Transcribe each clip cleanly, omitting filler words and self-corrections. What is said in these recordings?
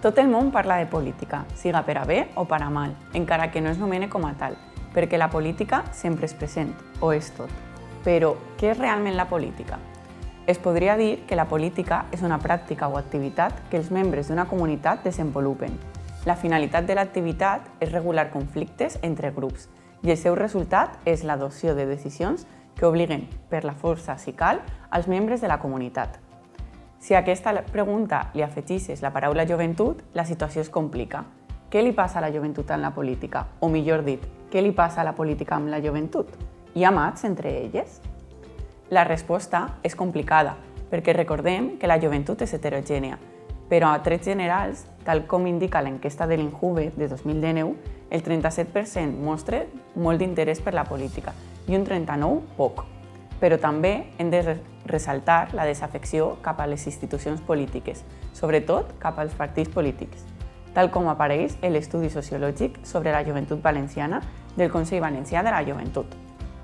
Tot el món parla de política, siga per a bé o per a mal, encara que no es nomene com a tal, perquè la política sempre és present, o és tot. Però, què és realment la política? Es podria dir que la política és una pràctica o activitat que els membres d'una comunitat desenvolupen. La finalitat de l'activitat és regular conflictes entre grups i el seu resultat és l'adopció de decisions que obliguen, per la força si cal, als membres de la comunitat. Si a aquesta pregunta li afegeixes la paraula joventut, la situació es complica. Què li passa a la joventut en la política? O millor dit, què li passa a la política amb la joventut? Hi ha mats entre elles? La resposta és complicada, perquè recordem que la joventut és heterogènia, però a trets generals, tal com indica l'enquesta de l'Injuve de 2019, el 37% mostra molt d'interès per la política i un 39% poc. Però també hem de ressaltar la desafecció cap a les institucions polítiques, sobretot cap als partits polítics, tal com apareix en l'estudi sociològic sobre la joventut valenciana del Consell Valencià de la Joventut.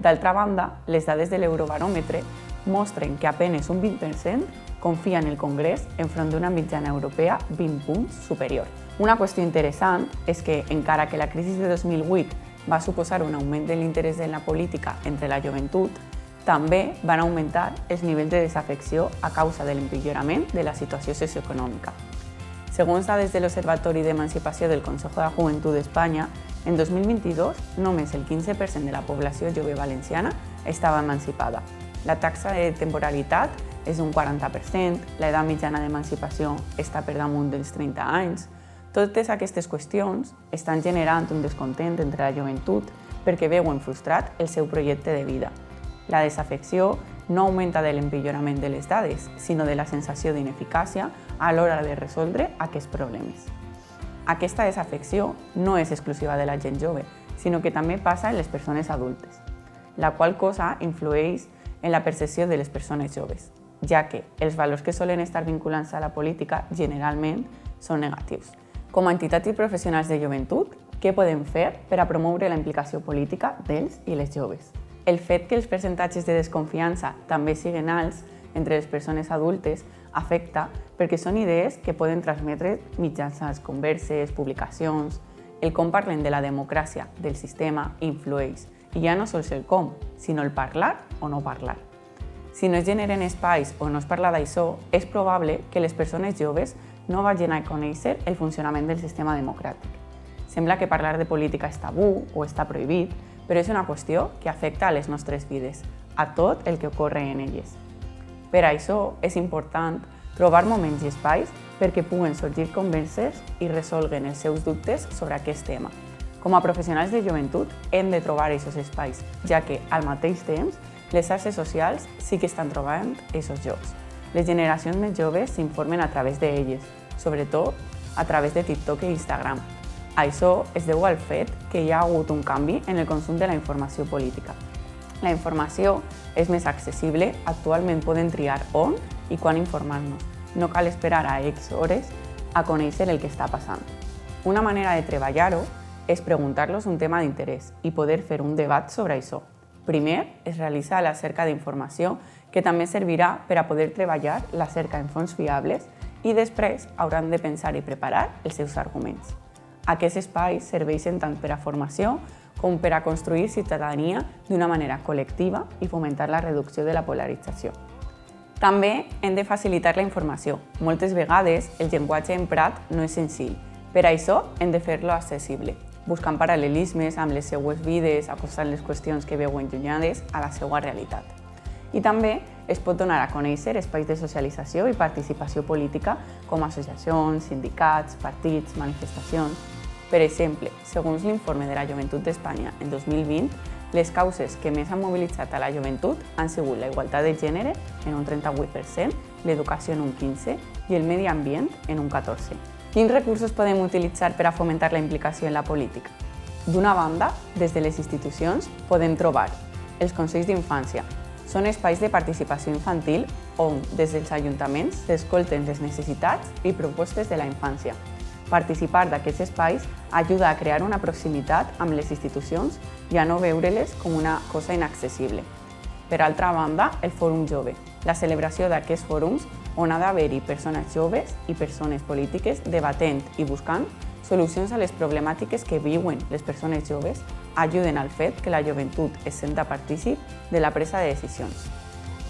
D'altra banda, les dades de l'Eurobaròmetre mostren que apenes un 20% confia en el Congrés enfront d'una mitjana europea 20 punts superior. Una qüestió interessant és que, encara que la crisi de 2008 va suposar un augment de l'interès en la política entre la joventut, també van augmentar els nivells de desafecció a causa de l'empitjorament de la situació socioeconòmica. Segons dades de l'Observatori d'Emancipació del Consejo de la Juventud d'Espanya, en 2022 només el 15% de la població jove valenciana estava emancipada. La taxa de temporalitat és d'un 40%, l'edat mitjana d'emancipació està per damunt dels 30 anys. Totes aquestes qüestions estan generant un descontent entre la joventut perquè veuen frustrat el seu projecte de vida. La desafecció no augmenta de l'empitjorament de les dades, sinó de la sensació d'ineficàcia a l'hora de resoldre aquests problemes. Aquesta desafecció no és exclusiva de la gent jove, sinó que també passa en les persones adultes, la qual cosa influeix en la percepció de les persones joves, ja que els valors que solen estar vinculants a la política generalment són negatius. Com a entitats i professionals de joventut, què podem fer per a promoure la implicació política dels i les joves? El fet que els percentatges de desconfiança també siguin alts entre les persones adultes afecta perquè són idees que poden transmetre mitjançant converses, publicacions. El com parlen de la democràcia, del sistema, influeix. I ja no sols el com, sinó el parlar o no parlar. Si no es generen espais o no es parla d'això, és probable que les persones joves no vagin a conèixer el funcionament del sistema democràtic. Sembla que parlar de política és tabú o està prohibit, però és una qüestió que afecta a les nostres vides, a tot el que ocorre en elles. Per això és important trobar moments i espais perquè puguen sorgir converses i resolguen els seus dubtes sobre aquest tema. Com a professionals de joventut hem de trobar aquests espais, ja que al mateix temps les xarxes socials sí que estan trobant aquests jocs. Les generacions més joves s'informen a través d'elles, sobretot a través de TikTok i Instagram. Això es deu al fet que hi ha hagut un canvi en el consum de la informació política. La informació és més accessible, actualment podem triar on i quan informar-nos. No cal esperar a X hores a conèixer el que està passant. Una manera de treballar-ho és preguntar-los un tema d'interès i poder fer un debat sobre això. Primer es realitza la cerca d'informació, que també servirà per a poder treballar la cerca en fonts fiables i després hauran de pensar i preparar els seus arguments. Aquests espais serveixen tant per a formació com per a construir ciutadania d'una manera col·lectiva i fomentar la reducció de la polarització. També hem de facilitar la informació. Moltes vegades el llenguatge emprat no és senzill. Per això hem de fer-lo accessible, buscant paral·lelismes amb les seues vides, acostant les qüestions que veuen llunyades a la seva realitat. I també es pot donar a conèixer espais de socialització i participació política com associacions, sindicats, partits, manifestacions. Per exemple, segons l'informe de la Joventut d'Espanya en 2020, les causes que més han mobilitzat a la joventut han sigut la igualtat de gènere en un 38%, l'educació en un 15% i el medi ambient en un 14%. Quins recursos podem utilitzar per a fomentar la implicació en la política? D'una banda, des de les institucions podem trobar els consells d'infància. Són espais de participació infantil on, des dels ajuntaments, s'escolten les necessitats i propostes de la infància. Participar d'aquests espais ajuda a crear una proximitat amb les institucions i a no veure-les com una cosa inaccessible. Per altra banda, el Fòrum Jove. La celebració d'aquests fòrums on ha d'haver-hi persones joves i persones polítiques debatent i buscant solucions a les problemàtiques que viuen les persones joves ajuden al fet que la joventut es senta partícip de la presa de decisions.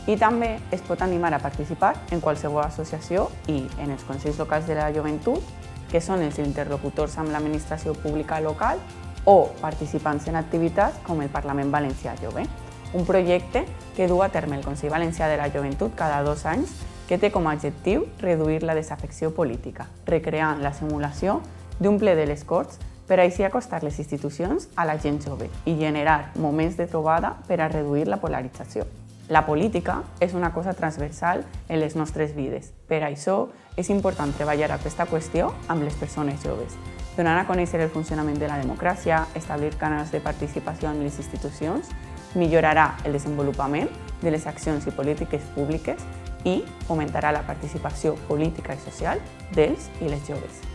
I també es pot animar a participar en qualsevol associació i en els consells locals de la joventut, que són els interlocutors amb l'administració pública local o participants en activitats com el Parlament Valencià Jove, un projecte que du a terme el Consell Valencià de la Joventut cada 2 anys que té com a objectiu reduir la desafecció política, recreant la simulació d'un ple de les Corts per així acostar les institucions a la gent jove i generar moments de trobada per a reduir la polarització. La política és una cosa transversal en les nostres vides. Per això és important treballar aquesta qüestió amb les persones joves, donant a conèixer el funcionament de la democràcia, establir canals de participació en les institucions, millorarà el desenvolupament de les accions i polítiques públiques i fomentarà la participació política i social dels i les joves.